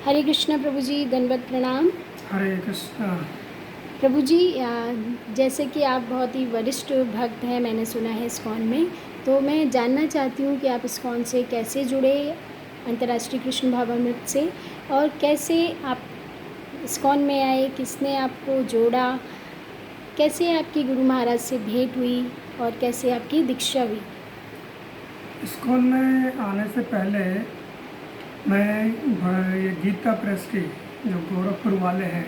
हरे कृष्णा प्रभु जी, दंडवत प्रणाम। हरे कृष्णा। प्रभु जी, जैसे कि आप बहुत ही वरिष्ठ भक्त हैं, मैंने सुना है इस्कॉन में, तो मैं जानना चाहती हूँ कि आप इस्कॉन से कैसे जुड़े, अंतर्राष्ट्रीय कृष्ण भावामृत से, और कैसे आप इस्कॉन में आए, किसने आपको जोड़ा, कैसे आपकी गुरु महाराज से भेंट हुई और कैसे आपकी दीक्षा हुई? इस्कॉन में आने से पहले मैं ये गीता प्रेस की जो गोरखपुर वाले हैं,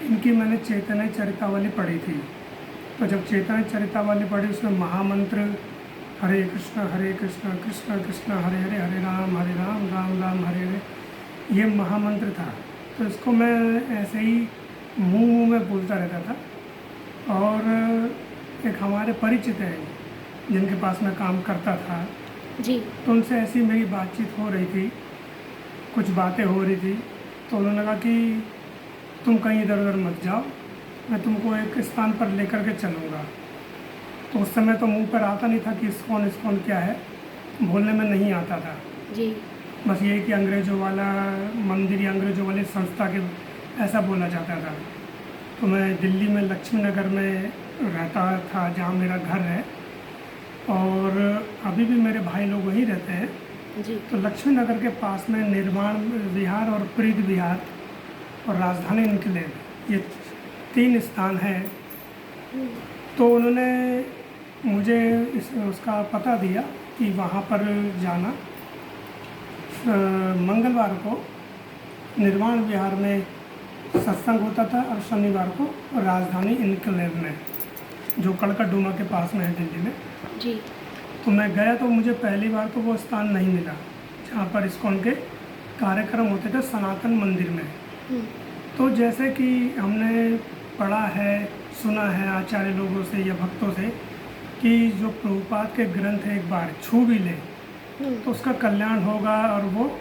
इनकी मैंने चैतन्य चरितावली पढ़ी थी। तो जब चैतन्य चरितावली पढ़ी, उसमें महामंत्र हरे कृष्ण कृष्ण कृष्ण हरे हरे, हरे राम राम राम हरे हरे, ये महामंत्र था। तो इसको मैं ऐसे ही मुंह में बोलता रहता था। और एक हमारे परिचित हैं जिनके पास मैं काम करता था जी। तो उनसे ऐसी मेरी बातचीत हो रही थी, कुछ बातें हो रही थी। तो उन्होंने कहा कि तुम कहीं इधर उधर मत जाओ, मैं तुमको एक स्थान पर लेकर के चलूँगा। तो उस समय तो मुंह पर आता नहीं था कि इस्कॉन इस्कॉन क्या है, बोलने में नहीं आता था। जी। बस ये कि अंग्रेज़ों वाला मंदिर या अंग्रेज़ों वाली संस्था के ऐसा बोला जाता था। तो मैं दिल्ली में लक्ष्मी नगर में रहता था, जहाँ मेरा घर है, और अभी भी मेरे भाई लोग वहीं रहते हैं। जी। तो लक्ष्मी नगर के पास में निर्माण विहार और प्रीत विहार और राजधानी इनक्लेव, ये 3 स्थान हैं। तो उन्होंने मुझे उसका पता दिया कि वहाँ पर जाना। मंगलवार को निर्माण विहार में सत्संग होता था और शनिवार को राजधानी इनक्लेव में, जो कड़कड़डूमा के पास में है दिल्ली में। जी। तो मैं गया तो मुझे पहली बार तो वो स्थान नहीं मिला जहाँ पर इस्कॉन के कार्यक्रम होते थे, सनातन मंदिर में। तो जैसे कि हमने पढ़ा है, सुना है आचार्य लोगों से या भक्तों से कि जो प्रभुपाद के ग्रंथ एक बार छू भी ले तो उसका कल्याण होगा और वो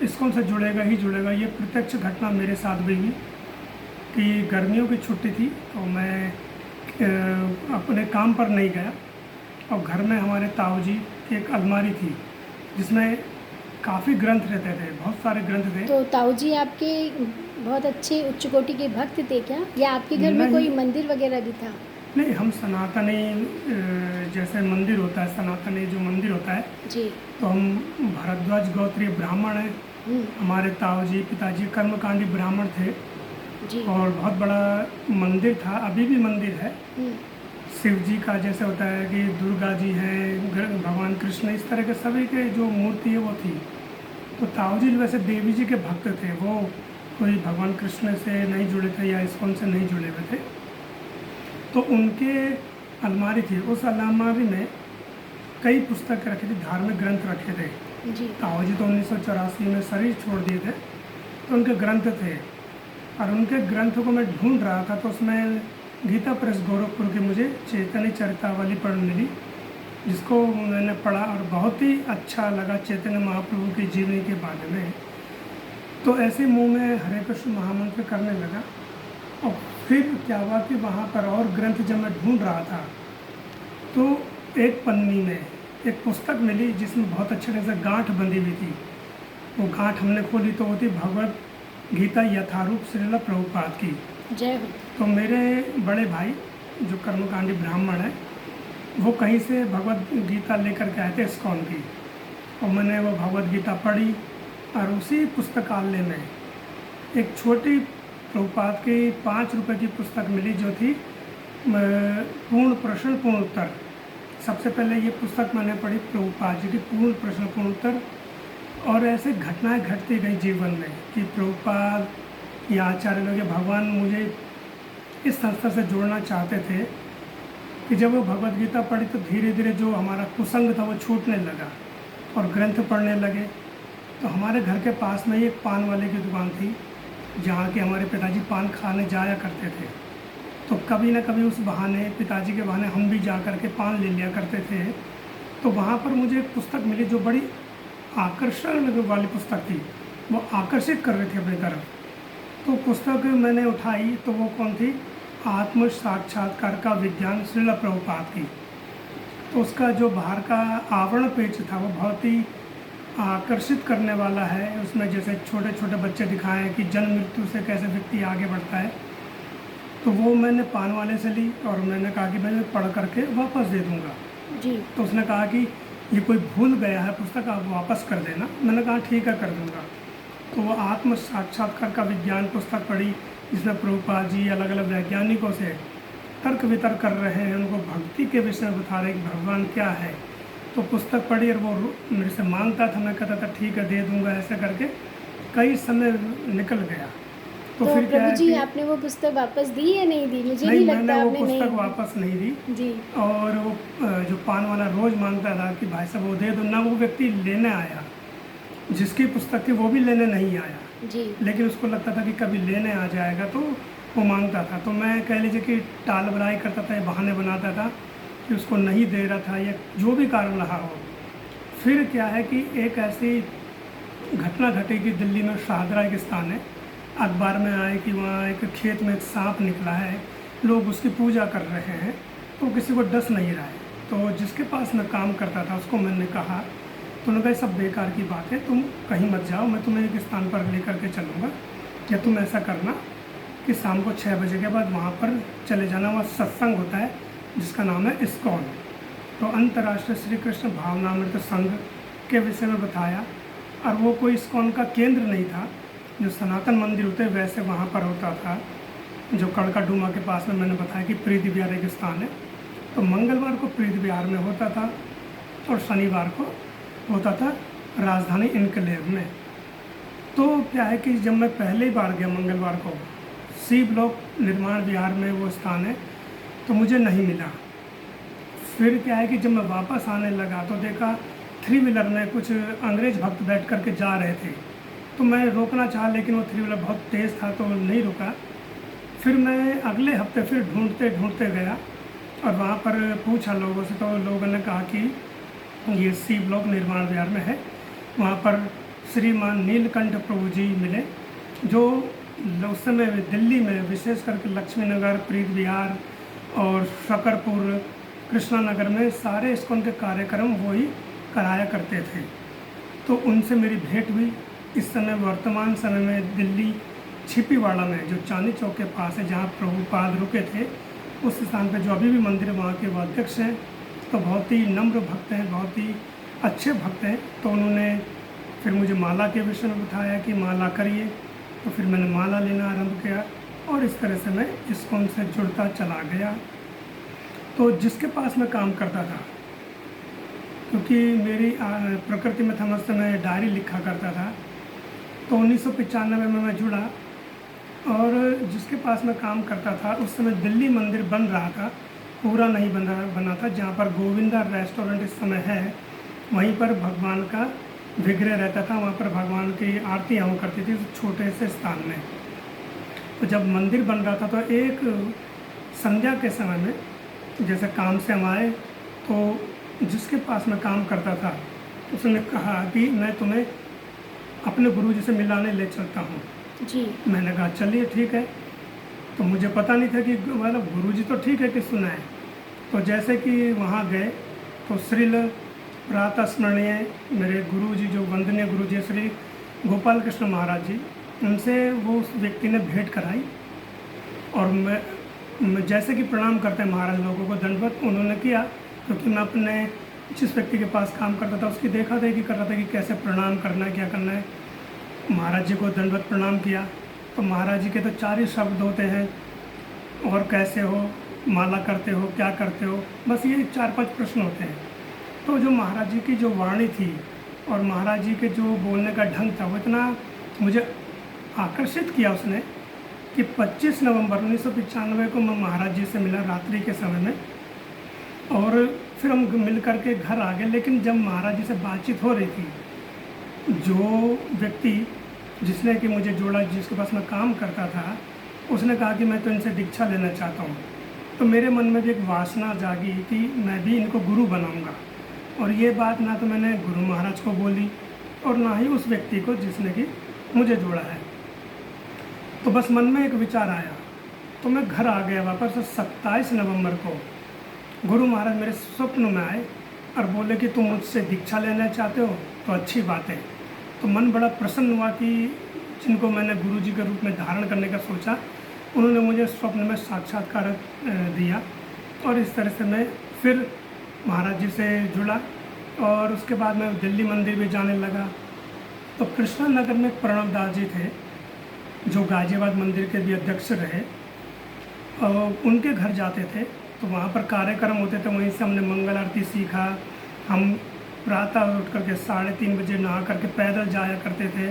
इस्कॉन से जुड़ेगा ही जुड़ेगा। ये प्रत्यक्ष घटना मेरे साथ भी हुई कि गर्मियों की छुट्टी थी, तो मैं अपने काम पर नहीं गया, और घर में हमारे ताऊ जी की एक अलमारी थी जिसमें काफ़ी ग्रंथ रहते थे, बहुत सारे ग्रंथ थे। तो ताऊ जी आपके बहुत अच्छे उच्च कोटि के भक्त थे क्या, या आपके घर में कोई मंदिर वगैरह भी था? नहीं, हम सनातनी, जैसे मंदिर होता है, सनातनी जो मंदिर होता है जी। तो हम भारद्वाज गोत्रीय ब्राह्मण हैं। हमारे ताऊ जी पिताजी कर्मकांडी ब्राह्मण थे जी। और बहुत बड़ा मंदिर था, अभी भी मंदिर है। शिव जी का जैसे होता है कि दुर्गा जी हैं, भगवान कृष्ण, इस तरह के सभी के जो मूर्ति है वो थी। तो ताऊ जी वैसे देवी जी के भक्त थे, वो कोई भगवान कृष्ण से नहीं जुड़े थे या इस्कॉन से नहीं जुड़े हुए थे। तो उनके अलमारी थी, उस अलमारी में कई पुस्तक रखे थे, धार्मिक ग्रंथ रखे थे। जी। ताऊ जी तो 1984 में शरीर छोड़ दिए थे, तो उनके ग्रंथ थे, और उनके ग्रंथों को मैं ढूंढ रहा था। तो उसमें गीता प्रेस गोरखपुर की मुझे चैतन्य चरितावली पढ़ मिली, जिसको मैंने पढ़ा और बहुत ही अच्छा लगा चैतन्य महाप्रभु की जीवनी के बारे में। तो ऐसे मुंह में हरे कृष्ण महामंत्र करने लगा। और फिर क्या हुआ कि वहाँ पर और ग्रंथ जब मैं ढूंढ रहा था तो एक पन्नी में एक पुस्तक मिली जिसमें बहुत अच्छे ढंग से गांठ बंधी हुई थी। वो गांठ हमने खोली तो वो थी भगवद गीता यथारूप श्रील प्रभुपाद की। जय हो। तो मेरे बड़े भाई जो कर्मकांडी ब्राह्मण है, वो कहीं से भगवद गीता लेकर के आए थे इस्कॉन की, और मैंने वो भगवद गीता पढ़ी। और उसी पुस्तकालय में एक छोटी प्रभुपाद की 5 रुपए की पुस्तक मिली, जो थी पूर्ण प्रश्न पूर्ण उत्तर। सबसे पहले ये पुस्तक मैंने पढ़ी प्रभुपाद जी की, पूर्ण प्रश्न पूर्ण उत्तर। और ऐसे घटनाएं घटती गई जीवन में कि प्रभुपाद या आचार्य लोग, भगवान मुझे इस संस्था से जोड़ना चाहते थे कि जब वो भगवद गीता पढ़ी तो धीरे धीरे जो हमारा कुसंग था वो छूटने लगा और ग्रंथ पढ़ने लगे। तो हमारे घर के पास में ही एक पान वाले की दुकान थी, जहाँ के हमारे पिताजी पान खाने जाया करते थे। तो कभी ना कभी उस बहाने, पिताजी के बहाने, हम भी जा कर के पान ले लिया करते थे। तो वहाँ पर मुझे एक पुस्तक मिली जो बड़ी आकर्षण वाली पुस्तक थी, वो आकर्षित कर रही थी अपनी तरफ। तो पुस्तक मैंने उठाई तो वो कौन थी? आत्म साक्षात्कार का विज्ञान श्रील प्रभुपाद की। तो उसका जो बाहर का आवरण पेज था वो बहुत ही आकर्षित करने वाला है। उसमें जैसे छोटे छोटे बच्चे दिखाए हैं कि जन्म मृत्यु से कैसे व्यक्ति आगे बढ़ता है। तो वो मैंने पान वाले से ली और मैंने कहा कि मैं पढ़ करके वापस दे दूँगा। जी। तो उसने कहा कि ये कोई भूल गया है पुस्तक, आप वापस कर देना। मैंने कहा ठीक है, कर दूँगा। तो वो आत्म साक्षात्कार का विज्ञान पुस्तक पढ़ी, जिसमें प्रभुपाद जी अलग अलग वैज्ञानिकों से तर्क वितर्क कर रहे हैं, उनको भक्ति के विषय में बता रहे हैं कि भगवान क्या है। तो पुस्तक पढ़ी और वो मेरे से मांगता था, मैं कहता था ठीक है दे दूँगा, ऐसे करके कई समय निकल गया। तो फिर क्या प्रभु है जी कि आपने वो पुस्तक वापस दी या नहीं दी? मुझे नहीं, नहीं लगता मैंने वो आपने नहीं पुस्तक वापस नहीं दी। जी। और वो जो पान वाला रोज़ मांगता था कि भाई साहब वो दे दो ना, वो व्यक्ति लेने आया, जिसकी पुस्तक थी वो भी लेने नहीं आया। जी। लेकिन उसको लगता था कि कभी लेने आ जाएगा, तो वो मांगता था। तो मैं कह लीजिए कि टाल बड़ाई करता था या बहाने बनाता था कि उसको नहीं दे रहा था, या जो भी कारण रहा हो। फिर क्या है कि एक ऐसी घटना घटी कि दिल्ली में शाहदरा एक स्थान है, अखबार में आए कि वहाँ एक खेत में एक सांप निकला है, लोग उसकी पूजा कर रहे हैं, तो किसी को डस नहीं रहा है। तो जिसके पास मैं काम करता था उसको मैंने कहा, तो उन्होंने कहा सब बेकार की बात है, तुम कहीं मत जाओ, मैं तुम्हें एक स्थान पर लेकर के चलूँगा, या तुम ऐसा करना कि शाम को 6 बजे के बाद वहाँ पर चले जाना, वहाँ सत्संग होता है जिसका नाम है इस्कॉन। तो अंतर्राष्ट्रीय श्री कृष्ण भावनामृत संघ के विषय में बताया। और वो कोई इस्कॉन का केंद्र नहीं था, जो सनातन मंदिर होते हैं वैसे वहाँ पर होता था, जो कड़का डूमा के पास में मैंने बताया कि प्रीति विहार एक स्थान है। तो मंगलवार को प्रीति विहार में होता था और शनिवार को होता था राजधानी इनकलेव में। तो क्या है कि जब मैं पहली बार गया मंगलवार को, सी ब्लॉक निर्माण विहार में वो स्थान है, तो मुझे नहीं मिला। फिर क्या है कि जब मैं वापस आने लगा तो देखा 3 व्हीलर में कुछ अंग्रेज भक्त बैठ करके जा रहे थे। तो मैं रोकना चाहा, लेकिन वो 3 व्हीलर बहुत तेज़ था तो नहीं रुका। फिर मैं अगले हफ्ते फिर ढूंढते ढूंढते गया और वहाँ पर पूछा लोगों से, तो लोगों ने कहा कि ये सी ब्लॉक निर्माण विहार में है। वहाँ पर श्रीमान नीलकंठ प्रभु जी मिले, जो उस समय दिल्ली में विशेष करके लक्ष्मी नगर, प्रीत विहार और शकरपुर, कृष्णा नगर में सारे इस्कॉन के कार्यक्रम वो ही कराया करते थे। तो उनसे मेरी भेंट हुई। इस समय वर्तमान समय में दिल्ली छिपीवाड़ा में, जो चांदी चौक के पास है जहाँ प्रभुपाद रुके थे, उस स्थान पे जो अभी भी मंदिर वहाँ के वो अध्यक्ष हैं, तो बहुत ही नम्र भक्त हैं, बहुत ही अच्छे भक्त हैं। तो उन्होंने फिर मुझे माला के विषय में बताया कि माला करिए। तो फिर मैंने माला लेना आरंभ किया और इस तरह से मैं इस्कॉन से जुड़ता चला गया। तो जिसके पास मैं काम करता था, क्योंकि मेरी प्रकृति में था, मस्त मैं डायरी लिखा करता था, तो 1995 में मैं जुड़ा। और जिसके पास मैं काम करता था उस समय दिल्ली मंदिर बन रहा था, पूरा नहीं बना था। जहाँ पर गोविंदा रेस्टोरेंट इस समय है, वहीं पर भगवान का विग्रह रहता था, वहाँ पर भगवान की आरती हुआ करती थी छोटे से स्थान में। तो जब मंदिर बन रहा था तो एक संध्या के समय में जैसे काम से हम आए, तो जिसके पास मैं काम करता था उसने कहा कि मैं तुम्हें अपने गुरुजी से मिलाने ले चलता हूँ जी। मैंने कहा चलिए ठीक है। तो मुझे पता नहीं था कि मतलब गुरुजी तो ठीक है कि सुना है। तो जैसे कि वहाँ गए तो श्रील प्रातः स्मरणीय मेरे गुरुजी, जो वंदनीय गुरुजी श्री गोपाल कृष्ण महाराज जी, उनसे वो उस व्यक्ति ने भेंट कराई। और मैं जैसे कि प्रणाम करते हैं महाराज लोगों को दंडवत उन्होंने किया, क्योंकि मैं अपने जिस व्यक्ति के पास काम करता था उसकी देखा देखी कर रहा था कि कैसे प्रणाम करना है, क्या करना है। महाराज जी को दंडवत प्रणाम किया। तो महाराज जी के तो 4 ही शब्द होते हैं, और कैसे हो, माला करते हो, क्या करते हो, बस ये 4-5 प्रश्न होते हैं। तो जो महाराज जी की जो वाणी थी और महाराज जी के जो बोलने का ढंग था, वो इतना मुझे आकर्षित किया उसने कि 25 नवंबर 1995 को मैं महाराज जी से मिला रात्रि के समय में, और फिर हम मिल करके घर आ गए। लेकिन जब महाराज जी से बातचीत हो रही थी, जो व्यक्ति जिसने कि मुझे जोड़ा, जिसके पास मैं काम करता था, उसने कहा कि मैं तो इनसे दीक्षा लेना चाहता हूँ। तो मेरे मन में भी एक वासना जागी कि मैं भी इनको गुरु बनाऊँगा। और ये बात ना तो मैंने गुरु महाराज को बोली और ना ही उस व्यक्ति को जिसने कि मुझे जोड़ा है। तो बस मन में एक विचार आया, तो मैं घर आ गया वापस। 27 नवंबर को गुरु महाराज मेरे स्वप्न में आए और बोले कि तुम मुझसे दीक्षा लेना चाहते हो तो अच्छी बात है। तो मन बड़ा प्रसन्न हुआ कि जिनको मैंने गुरुजी के रूप में धारण करने का सोचा, उन्होंने मुझे स्वप्न में साक्षात्कार दिया और इस तरह से मैं फिर महाराज जी से जुड़ा और उसके बाद मैं दिल्ली मंदिर भी जाने लगा। तो कृष्णा नगर में प्रणव दास जी थे जो गाजियाबाद मंदिर के भी अध्यक्ष रहे, और उनके घर जाते थे तो वहाँ पर कार्यक्रम होते थे। वहीं से हमने मंगल आरती सीखा। हम प्रातः उठ करके 3:30 बजे नहा करके पैदल जाया करते थे।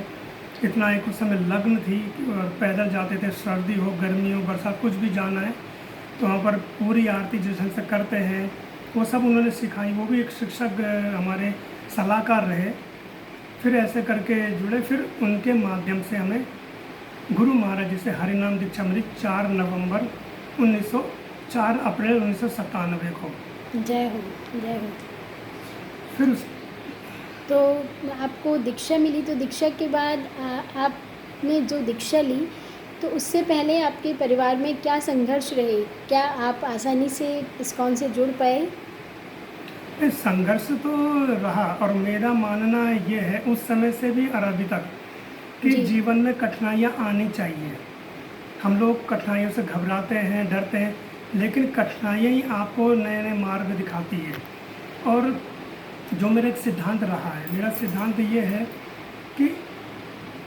इतना एक उस समय लग्न थी और पैदल जाते थे, सर्दी हो गर्मी हो बरसात कुछ भी जाना है तो वहाँ पर पूरी आरती जिस ढंग से करते हैं वो सब उन्होंने सिखाई। वो भी एक शिक्षक हमारे सलाहकार रहे। फिर ऐसे करके जुड़े। फिर उनके माध्यम से हमें गुरु महाराज जी से हरिनाम दीक्षा मिली 4 अप्रैल 1997 को। जय हो, जय हो। फिर तो आपको दीक्षा मिली, तो दीक्षा के बाद आपने जो दीक्षा ली तो उससे पहले आपके परिवार में क्या संघर्ष रहे? क्या आप आसानी से इस्कॉन से जुड़ पाए? संघर्ष तो रहा और मेरा मानना ये है उस समय से भी और अभी तक कि जी। जीवन में कठिनाइयाँ आनी चाहिए। हम लोग कठिनाइयों से घबराते हैं, डरते हैं, लेकिन कठिनाइयाँ ही आपको नए नए मार्ग दिखाती है। और जो मेरा एक सिद्धांत रहा है, मेरा सिद्धांत ये है कि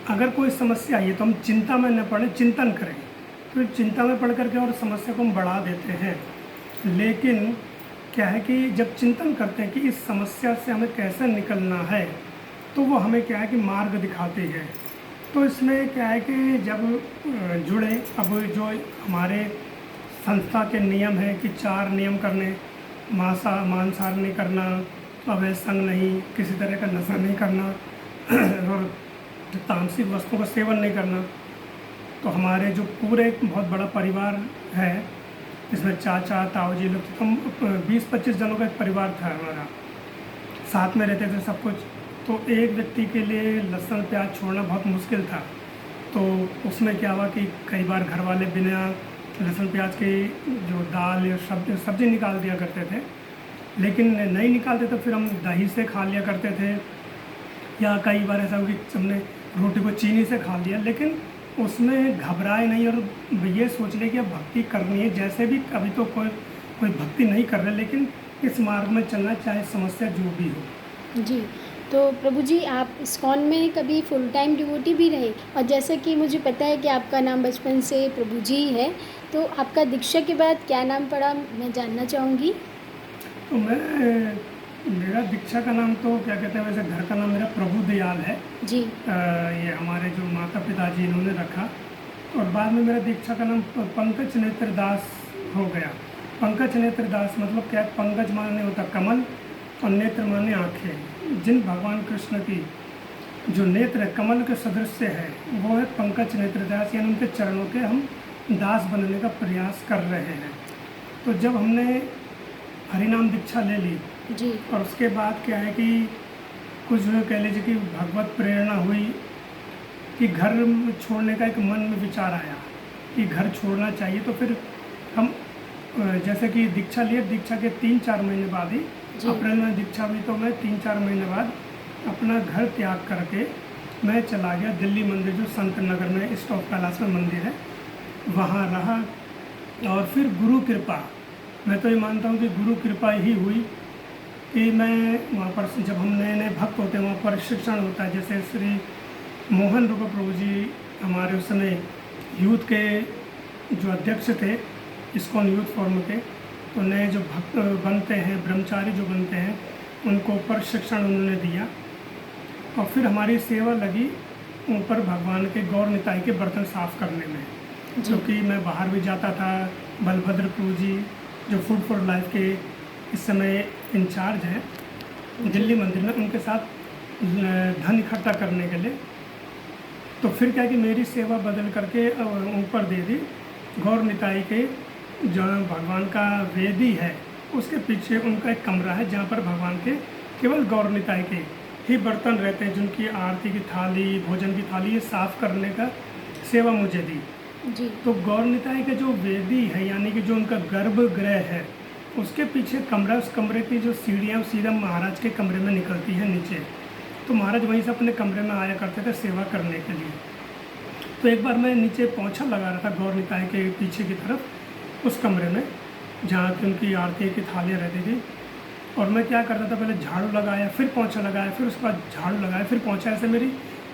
अगर कोई समस्या आई है तो हम चिंता में न पड़े, चिंतन करें। तो चिंता में पड़ करके और समस्या को हम बढ़ा देते हैं। लेकिन क्या है कि जब चिंतन करते हैं कि इस समस्या से हमें कैसे निकलना है तो वो हमें क्या है कि मार्ग दिखाती है। तो इसमें क्या है कि जब जुड़े, अब जो हमारे संस्था के नियम है कि 4 नियम करने, मांसाहार नहीं करना, अवैध संग नहीं, किसी तरह का नशा नहीं करना और तामसिक वस्तुओं का सेवन नहीं करना। तो हमारे जो पूरे बहुत बड़ा परिवार है, इसमें चाचा ताऊ जी लोग, हम 20-25 जनों का एक परिवार था हमारा, साथ में रहते थे सब कुछ। तो एक व्यक्ति के लिए लहसुन प्याज छोड़ना बहुत मुश्किल था। तो उसमें क्या हुआ कि कई बार घर वाले बिना लहसुन प्याज के जो दाल या सब्जी निकाल दिया करते थे, लेकिन नहीं निकालते तो फिर हम दही से खा लिया करते थे, या कई बार ऐसा हुआ कि हमने रोटी को चीनी से खा लिया। लेकिन उसमें घबराए नहीं और ये सोच ले कि अब भक्ति करनी है। जैसे भी अभी तो कोई भक्ति नहीं कर रहे, लेकिन इस मार्ग में चलना, चाहे समस्या जो भी हो। जी। तो प्रभु जी, आप इस्कॉन में कभी फुल टाइम डिवोटी भी रहे, और जैसे कि मुझे पता है कि आपका नाम बचपन से प्रभु जी ही है, तो आपका दीक्षा के बाद क्या नाम पड़ा, मैं जानना चाहूँगी। तो मेरा दीक्षा का नाम तो क्या कहते हैं, वैसे घर का नाम मेरा प्रभु दयाल है जी। ये हमारे जो माता पिताजी इन्होंने रखा। और बाद में मेरा दीक्षा का नाम पंकज नेत्र दास हो गया। पंकज नेत्र दास मतलब क्या है, पंकज माने होता कमल और नेत्र माने आँखें। जिन भगवान कृष्ण की जो नेत्र है कमल के सदृश है, वो है पंकज नेत्र दास, यानी उनके चरणों के हम दास बनने का प्रयास कर रहे हैं। तो जब हमने हरिनाम दीक्षा ले ली जी। और उसके बाद क्या है कि कुछ कह लीजिए कि भगवत प्रेरणा हुई कि घर छोड़ने का एक मन में विचार आया कि घर छोड़ना चाहिए। तो फिर हम जैसे कि दीक्षा लिए, दीक्षा के 3-4 महीने बाद ही, अप्रैल में दीक्षा हुई, तो मैं 3-4 महीने बाद अपना घर त्याग करके मैं चला गया दिल्ली मंदिर, जो संत नगर में स्टॉप कैलाश में मंदिर है, वहाँ रहा। और फिर गुरु कृपा, मैं तो ये मानता हूँ कि गुरु कृपा ही हुई कि मैं वहाँ पर, जब हम नए नए भक्त होते हैं वहाँ पर शिक्षण होता है। जैसे श्री मोहन रूपा प्रभु जी हमारे उस समय यूथ के जो अध्यक्ष थे इस्कॉन यूथ फोरम के, तो नए जो भक्त बनते हैं, ब्रह्मचारी जो बनते हैं, उनको प्रशिक्षण उन्होंने दिया। और फिर हमारी सेवा लगी ऊपर भगवान के गौर निताई के बर्तन साफ़ करने में, क्योंकि मैं बाहर भी जाता था। बलभद्र प्रभु जी जो फूड फॉर लाइफ के इस समय इंचार्ज हैं दिल्ली मंदिर में, उनके साथ धन इकट्ठा करने के लिए। तो फिर क्या कि मेरी सेवा बदल करके ऊपर दे दी। गौर निताई के जो भगवान का वेदी है उसके पीछे उनका एक कमरा है, जहाँ पर भगवान के केवल गौर निताई के ही बर्तन रहते हैं, जिनकी आरती की थाली, भोजन की थाली, ये साफ़ करने का सेवा मुझे दी जी। तो गौर निताई का जो वेदी है, यानी कि जो उनका गर्भगृह है, उसके पीछे कमरा, उस कमरे की जो सीढ़ियाँ सीधा महाराज के कमरे में निकलती है नीचे, तो महाराज वहीं से अपने कमरे में आया करते थे सेवा करने के लिए। तो एक बार मैं नीचे पोंछा लगा रहा था गौर निकाय के पीछे की तरफ उस कमरे में जहाँ की उनकी आरती की थालियाँ रहती थी, और मैं क्या करता था, पहले झाड़ू लगाया, फिर पोंछा लगाया, फिर उसके बाद झाड़ू लगाया, फिर पोंछा। ऐसे मेरी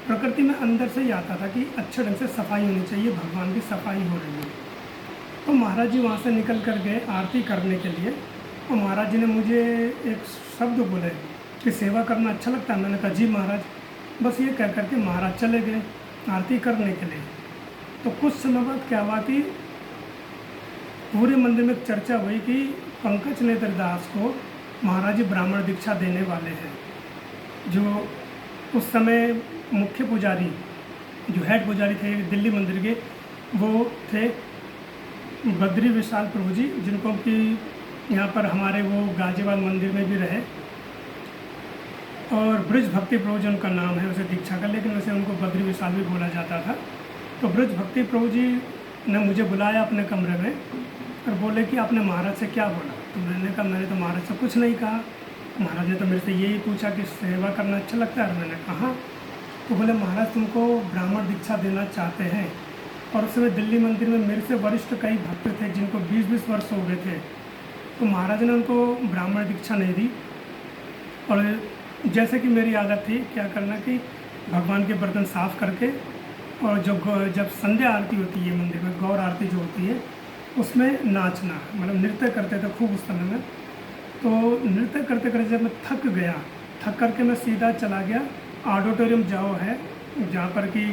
प्रकृति में अंदर से ही आता था कि अच्छे ढंग से सफाई होनी चाहिए, भगवान की सफाई हो रही है। तो महाराज जी वहाँ से निकल कर गए आरती करने के लिए, और महाराज जी ने मुझे एक शब्द बोले कि सेवा करना अच्छा लगता है। मैंने कहा जी महाराज। बस ये कह करके महाराज चले गए आरती करने के लिए। तो कुछ समय बाद क्या हुआ कि पूरे मंदिर में चर्चा हुई कि पंकज नेत्र दास को महाराज जी ब्राह्मण दीक्षा देने वाले हैं। जो उस समय मुख्य पुजारी, जो हेड पुजारी थे दिल्ली मंदिर के, वो थे बद्री विशाल प्रभु जी, जिनको कि यहाँ पर हमारे वो गाजियाबाद मंदिर में भी रहे, और ब्रज भक्ति प्रभु जी उनका नाम है, उसे दीक्षा का, लेकिन वैसे उनको बद्री विशाल भी बोला जाता था। तो ब्रज भक्ति प्रभु जी ने मुझे बुलाया अपने कमरे में और बोले कि आपने महाराज से क्या बोला। तो मैंने कहा मैंने तो महाराज से कुछ नहीं कहा, महाराज ने तो मेरे से यही पूछा कि सेवा करना अच्छा लगता है। मैंने कहा। तो बोले महाराज तुमको ब्राह्मण दीक्षा देना चाहते हैं। और उस समय दिल्ली मंदिर में मेरे से वरिष्ठ कई भक्त थे जिनको 20-20 वर्ष हो गए थे। तो महाराज ने उनको ब्राह्मण दीक्षा नहीं दी। और जैसे कि मेरी आदत थी क्या करना कि भगवान के बर्तन साफ करके, और जब संध्या आरती होती है मंदिर में, गौर आरती जो होती है, उसमें नाचना, मतलब नृत्य करते थे खूब उस समय में। तो नृत्य करते करते जब मैं थक गया, थक करके मैं सीधा चला गया ऑडिटोरियम जाओ है, जहाँ पर कि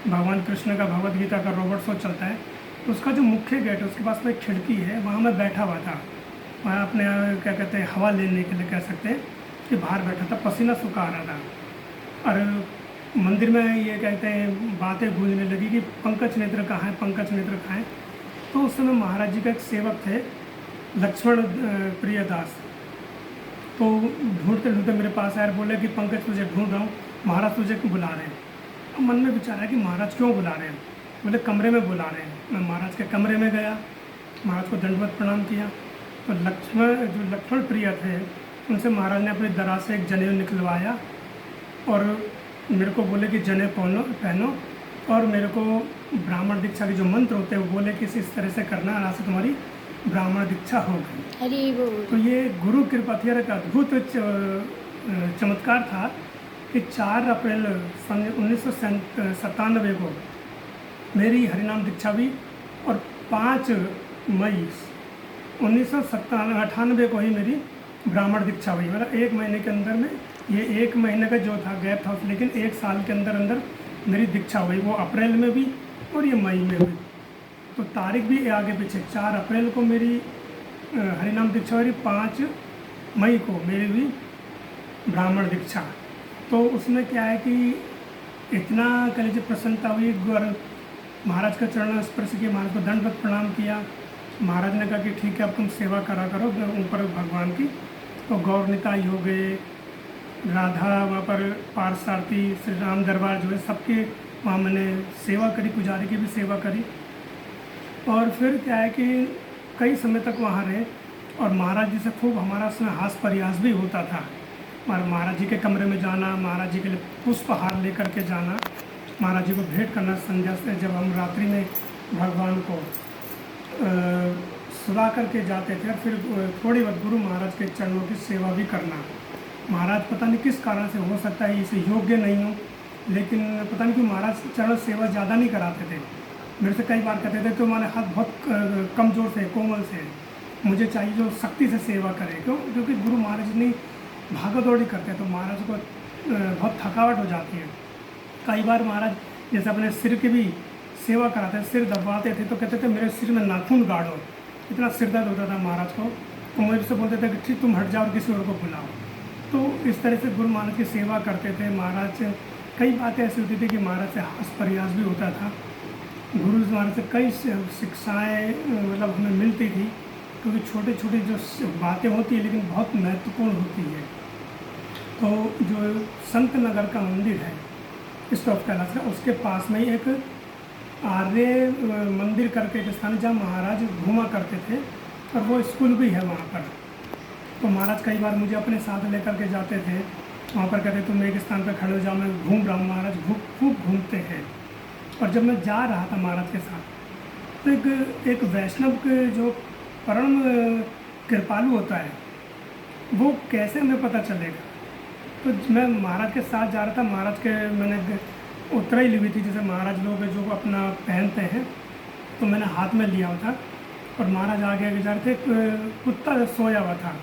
भगवान कृष्ण का भगवद गीता का रोबोट शो चलता है। तो उसका जो मुख्य गेट है उसके पास में एक खिड़की है, वहाँ मैं बैठा हुआ था। वहाँ अपने क्या कहते हैं हवा लेने के लिए कह सकते हैं कि बाहर बैठा था, पसीना सूखा आ रहा था। और मंदिर में ये कहते हैं बातें गूंजने लगी कि पंकज नेत्र कहाँ है, पंकज नेत्र कहाँ है। तो उस समय महाराज जी का एक सेवक थे लक्ष्मण प्रियदास, तो ढूंढते ढूंढते मेरे पास आए, बोले कि पंकज तुझे ढूंढ रहा हूँ, महाराज तुझे क्यों बुला रहे हैं। अब मन में विचार है कि महाराज क्यों बुला रहे हैं। बोले कमरे में बुला रहे हैं। मैं महाराज के कमरे में गया, महाराज को दंडवत प्रणाम किया। तो लक्ष्मण प्रिय थे, उनसे महाराज ने अपनी दराज से एक जनेऊ निकलवाया और मेरे को बोले कि जनेऊ पहनो, और मेरे को ब्राह्मण दीक्षा के जो मंत्र होते हैं वो बोले कि इस तरह से करना, आज से तुम्हारी ब्राह्मण दीक्षा हो गई। अरे वो तो ये गुरु कृपा थी, एक अद्भुत चमत्कार था कि 4 अप्रैल सन 1997 को मेरी हरिनाम दीक्षा हुई, और 5 मई 1998 को ही मेरी ब्राह्मण दीक्षा हुई। मतलब 1 महीने के अंदर में, ये 1 महीने का जो था गैप था, लेकिन 1 साल के अंदर अंदर मेरी दीक्षा हुई। वो अप्रैल में भी और ये मई में हुई। तो तारीख भी आगे पीछे, 4 अप्रैल को मेरी हरिनाम दीक्षा हुई, 5 मई को मेरी हुई ब्राह्मण दीक्षा। तो उसमें क्या है कि इतना कह लीजिए प्रसन्नता हुई, महाराज का चरण स्पर्श किया, महाराज को दंडवत प्रणाम किया। महाराज ने कहा कि ठीक है अब तुम सेवा करा करो ऊपर भगवान की। तो गौर निताई हो गए, राधा वहाँ पर पार्सार्थी, श्री राम दरबार जो है सबके वहाँ मैंने सेवा करी, पुजारी की भी सेवा करी। और फिर क्या है कि कई समय तक वहाँ रहे, और महाराज जी से खूब हमारा उसमें हास प्रयास भी होता था। महाराज जी के कमरे में जाना, महाराज जी के लिए पुष्पहार लेकर के जाना, महाराज जी को भेंट करना। संध्या से जब हम रात्रि में भगवान को सुला करके जाते थे, और फिर थोड़ी बहुत गुरु महाराज के चरणों की सेवा भी करना। महाराज पता नहीं किस कारण से, हो सकता है इसे योग्य नहीं हो, लेकिन पता नहीं क्यों महाराज चरण सेवा ज़्यादा नहीं कराते थे। मेरे से कई बार कहते थे तो हमारे हाथ बहुत कमज़ोर से, कोमल से, मुझे चाहिए जो शक्ति से सेवा करे। क्योंकि गुरु महाराज इतनी भागा दौड़ी करते तो महाराज को बहुत थकावट हो जाती है। कई बार महाराज जैसे अपने सिर की भी सेवा कराते थे, सिर दबाते थे तो कहते थे मेरे सिर में नाखून गाड़ो, इतना सिर दर्द होता था महाराज को। तो मेरे से बोलते थे कि ठीक तुम हट जाओ और किसी और को बुलाओ। तो इस तरह से गुरु महाराज की सेवा करते थे। महाराज से कई बातें ऐसी होती थी कि महाराज से हास प्रयास भी होता था। गुरु महाराज से कई शिक्षाएँ मतलब हमें मिलती थी, क्योंकि छोटी छोटी जो बातें होती है लेकिन बहुत महत्वपूर्ण होती है। तो जो संत नगर का मंदिर है स्टॉप कैलाश का, उसके पास में ही एक आर्य मंदिर करके एक स्थान जहाँ महाराज घूमा करते थे, और वो स्कूल भी है वहाँ पर। तो महाराज कई बार मुझे अपने साथ लेकर के जाते थे, वहाँ पर कहते तुम एक स्थान पर खड़े हो जाओ, मैं घूम रहा हूँ। महाराज खूब घूमते हैं। और जब मैं जा रहा था महाराज के साथ, तो एक वैष्णव के जो परम कृपालु होता है, वो कैसे हमें पता चलेगा। तो मैं महाराज के साथ जा रहा था। महाराज के मैंने उतराई ली हुई थी, जैसे महाराज लोग जो अपना पहनते हैं, तो मैंने हाथ में लिया हुआ था। और महाराज आगे आगे जा रहे थे, कुत्ता सोया हुआ था।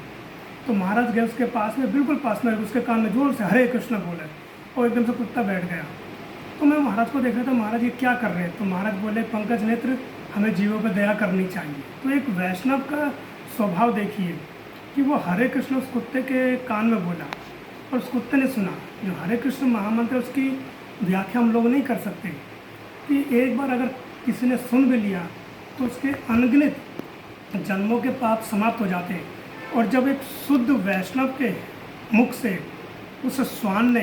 तो महाराज गए उसके पास में, बिल्कुल पास में, उसके कान में जोर से हरे कृष्ण बोले, और एकदम से कुत्ता बैठ गया। तो मैं महाराज को देख रहा था, महाराज ये क्या कर रहे हैं। तो महाराज बोले, पंकज नेत्र, हमें जीवों पर दया करनी चाहिए। तो एक वैष्णव का स्वभाव देखिए कि वो हरे कृष्ण उस कुत्ते के कान में बोला, और उस कुत्ते ने सुना। जो हरे कृष्ण महामंत्र, उसकी व्याख्या हम लोग नहीं कर सकते कि एक बार अगर किसी ने सुन भी लिया तो उसके अनगिनत जन्मों के पाप समाप्त हो जाते हैं। और जब एक शुद्ध वैष्णव के मुख से उस स्वान ने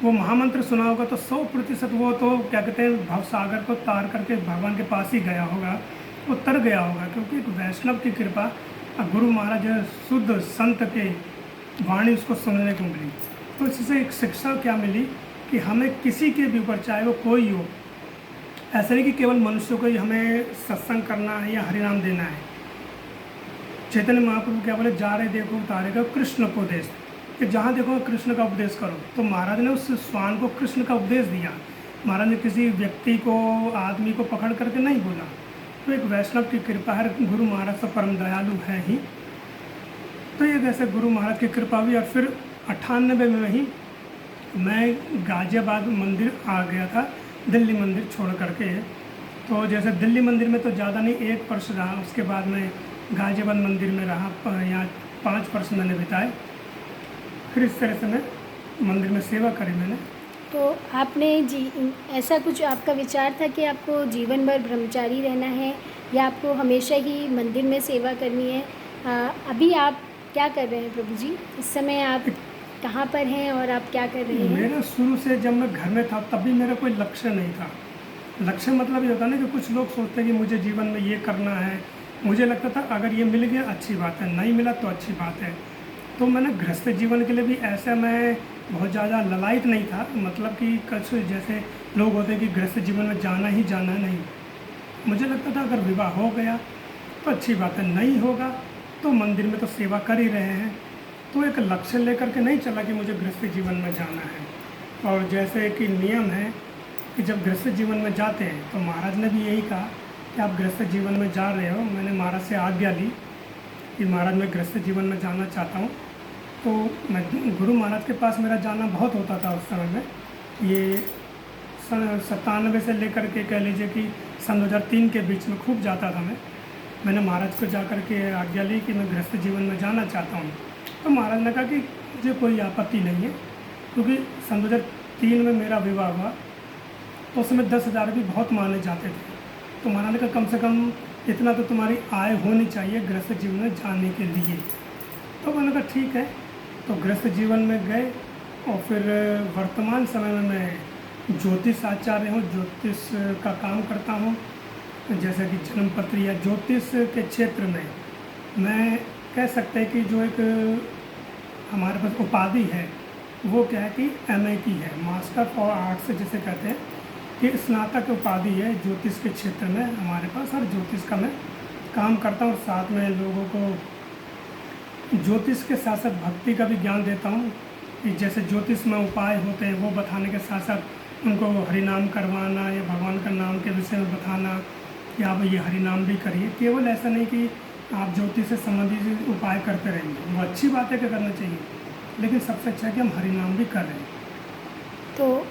वो महामंत्र सुना होगा, तो 100% वो तो क्या कहते हैं, भवसागर को तार करके भगवान के पास ही गया होगा, वो तर गया होगा। क्योंकि एक वैष्णव की कृपा, गुरु महाराज शुद्ध संत के वाणी उसको सुनने को मिली। तो इससे एक शिक्षा क्या मिली कि हमें किसी के भी ऊपर, चाहे वो कोई हो, ऐसा नहीं कि केवल मनुष्य को ही हमें सत्संग करना है या हरिनाम देना है। चैतन्य महाप्रभु क्या बोले, जा रहे देखो उतारेगा कृष्ण को उपदेश, कि जहाँ देखो कृष्ण का उपदेश करो। तो महाराज ने उस स्वान को कृष्ण का उपदेश दिया। महाराज ने किसी व्यक्ति को, आदमी को पकड़ करके नहीं बोला। तो एक वैष्णव की कृपा है, गुरु महाराज तो परम दयालु है ही। तो ये जैसे गुरु महाराज की कृपा हुई। और फिर 98 में ही मैं गाजियाबाद मंदिर आ गया था, दिल्ली मंदिर छोड़ करके। तो जैसे दिल्ली मंदिर में तो ज़्यादा नहीं, 1 वर्ष रहा। उसके बाद मैं गाजियाबाद मंदिर में रहा, यहाँ 5 वर्ष मैंने बिताए। फिर इस तरह से मैं मंदिर में सेवा करी मैंने। तो आपने ऐसा कुछ आपका विचार था कि आपको जीवन भर ब्रह्मचारी रहना है या आपको हमेशा ही मंदिर में सेवा करनी है? अभी आप क्या कर रहे हैं प्रभु जी? इस समय आप कहाँ पर हैं और आप क्या कर रहे हैं? मेरा शुरू से जब मैं घर में था, तभी मेरा कोई लक्ष्य नहीं था। लक्ष्य मतलब ये होता है ना कि कुछ लोग सोचते हैं कि मुझे जीवन में ये करना है। मुझे लगता था अगर ये मिल गया अच्छी बात है, नहीं मिला तो अच्छी बात है। तो मैंने गृहस्थ जीवन के लिए भी ऐसा मैं बहुत ज़्यादा ललायत नहीं था। मतलब कि कुछ जैसे लोग होते हैं कि गृहस्थ जीवन में जाना ही जाना, नहीं। मुझे लगता था अगर विवाह हो गया तो अच्छी बात है, नहीं होगा तो मंदिर में तो सेवा कर ही रहे हैं। तो एक लक्ष्य लेकर के नहीं चला कि मुझे गृहस्थ जीवन में जाना है। और जैसे कि नियम है कि जब गृहस्थ जीवन में जाते हैं, तो महाराज ने भी यही कहा कि आप गृहस्थ जीवन में जा रहे हो। मैंने महाराज से आज्ञा ली कि महाराज मैं गृहस्थ जीवन में जाना चाहता हूँ। तो मैं गुरु महाराज के पास मेरा जाना बहुत होता था उस समय में। ये सन 97 से लेकर के कह लीजिए कि सन 2003 के बीच में खूब जाता था मैं। मैंने महाराज को जा कर के आज्ञा ली कि मैं गृहस्थ जीवन में जाना चाहता हूँ। तो महाराज ने कहा कि मुझे कोई आपत्ति नहीं है, क्योंकि सन 2003 में मेरा विवाह हुआ तो उसमें 10,000 भी बहुत माने जाते थे। तो महाराज ने कहा कम से कम इतना तो तुम्हारी आय होनी चाहिए गृहस्थ जीवन में जाने के लिए। तो मैंने कहा ठीक है। तो गृहस्थ जीवन में गए। और फिर वर्तमान समय में मैं ज्योतिष आचार्य हूँ, ज्योतिष का काम करता हूँ। जैसे कि जन्मपत्र या ज्योतिष के क्षेत्र में मैं कह सकते हैं कि जो एक हमारे पास उपाधि है वो क्या है कि MA की है, मास्टर ऑफ आर्ट्स जिसे कहते हैं, कि स्नातक उपाधि है ज्योतिष के क्षेत्र में हमारे पास। और ज्योतिष का मैं काम करता हूँ, साथ में लोगों को ज्योतिष के साथ साथ भक्ति का भी ज्ञान देता हूँ। कि जैसे ज्योतिष में उपाय होते हैं वो बताने के साथ साथ उनको हरिनाम करवाना या भगवान का नाम के विषय में बताना कि आप ये हरिनाम भी करिए। केवल ऐसा नहीं कि आप ज्योतिष से संबंधित उपाय करते रहेंगे, वो अच्छी बात है कि करना चाहिए, लेकिन सबसे अच्छा है कि हम हरिनाम भी कर रहे हैं। तो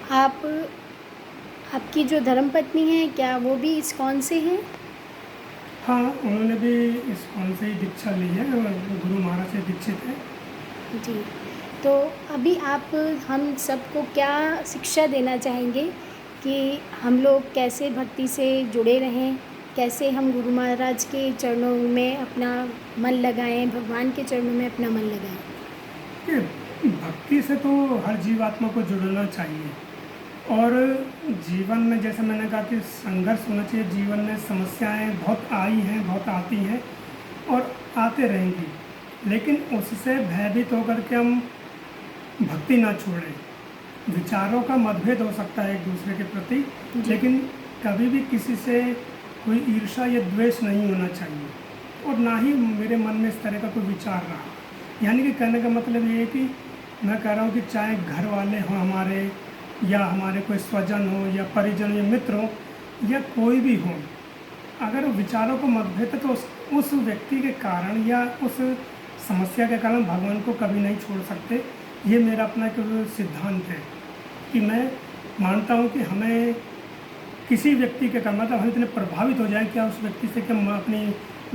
आपकी जो धर्मपत्नी है, क्या वो भी इस्कॉन से हैं? हाँ, उन्होंने भी इस्कॉन से ही दीक्षा ली है और गुरु महाराज से दीक्षित है। जी। तो अभी आप हम सबको क्या शिक्षा देना चाहेंगे कि हम लोग कैसे भक्ति से जुड़े रहें, कैसे हम गुरु महाराज के चरणों में अपना मन लगाएं, भगवान के चरणों में अपना मन लगाएं? ये भक्ति से तो हर जीवात्मा को जुड़ना चाहिए। और जीवन में जैसे मैंने कहा कि संघर्ष होना चाहिए। जीवन में समस्याएं बहुत आई हैं, बहुत आती हैं और आते रहेंगी, लेकिन उससे भयभीत होकर के हम भक्ति ना छोड़ें। विचारों का मतभेद हो सकता है एक दूसरे के प्रति, लेकिन कभी भी किसी से कोई ईर्ष्या या द्वेष नहीं होना चाहिए, और ना ही मेरे मन में इस तरह का कोई विचार रहा। यानी कि कहने का मतलब ये है कि मैं कह रहा हूँ कि चाहे घर वाले हों हमारे, या हमारे कोई स्वजन हो, या परिजन, या मित्र हो, या कोई भी हो, अगर विचारों को मतभेद है तो उस व्यक्ति के कारण या उस समस्या के कारण भगवान को कभी नहीं छोड़ सकते। ये मेरा अपना एक सिद्धांत है कि मैं मानता हूँ कि हमें किसी व्यक्ति के कारण, मतलब हम इतने प्रभावित हो जाए क्या उस व्यक्ति से कि हम अपनी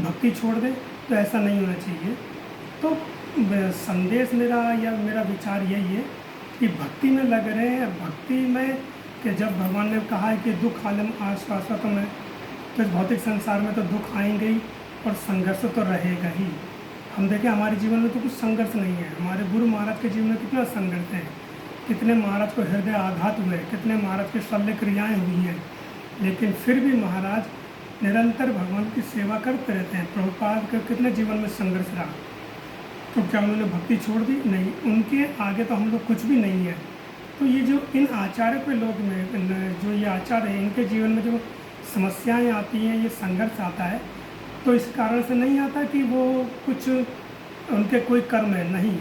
भक्ति छोड़ दें, तो ऐसा नहीं होना चाहिए। तो संदेश मेरा या मेरा विचार यही है कि भक्ति में लग रहे हैं। भक्ति में कि जब भगवान ने कहा है कि दुख आलम आश्वासत में, तो इस भौतिक संसार में तो दुख आएंगे ही और संघर्ष तो रहेगा ही। हम देखें हमारे जीवन में तो कुछ संघर्ष नहीं है। हमारे गुरु महाराज के जीवन में कितना संघर्ष है, कितने महाराज को हृदय आघात हुए, कितने महाराज के शल्य क्रियाएँ हुई हैं, लेकिन फिर भी महाराज निरंतर भगवान की सेवा करते रहते हैं। प्रभुपाद का कितने जीवन में संघर्ष रहा, तो क्या उन्होंने भक्ति छोड़ दी? नहीं, उनके आगे तो हम लोग कुछ भी नहीं है। तो ये जो इन आचार्य पे लोग में जो ये आचार्य है, इनके जीवन में जो समस्याएं आती हैं, ये संघर्ष आता है, तो इस कारण से नहीं आता कि वो कुछ उनके कोई कर्म है, नहीं।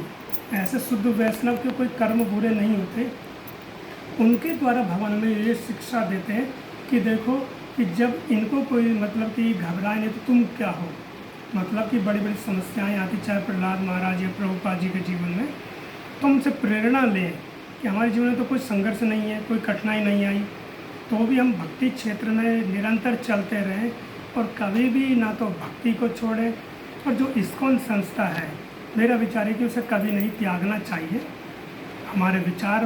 ऐसे शुद्ध वैष्णव के कोई कर्म बुरे नहीं होते। उनके द्वारा भगवान हमें ये शिक्षा देते हैं कि देखो कि जब इनको कोई मतलब कि घबराए नहीं, तो तुम क्या हो, मतलब कि बड़ी बड़ी समस्याएं आती, चाहे प्रहलाद महाराज या प्रभुपाद जी के जीवन में, तो उनसे प्रेरणा लें कि हमारे जीवन में तो कोई संघर्ष नहीं है, कोई कठिनाई नहीं आई, तो भी हम भक्ति क्षेत्र में निरंतर चलते रहें और कभी भी ना तो भक्ति को छोड़ें। और जो इस्कॉन संस्था है, मेरा विचार है कि उसे कभी नहीं त्यागना चाहिए। हमारे विचार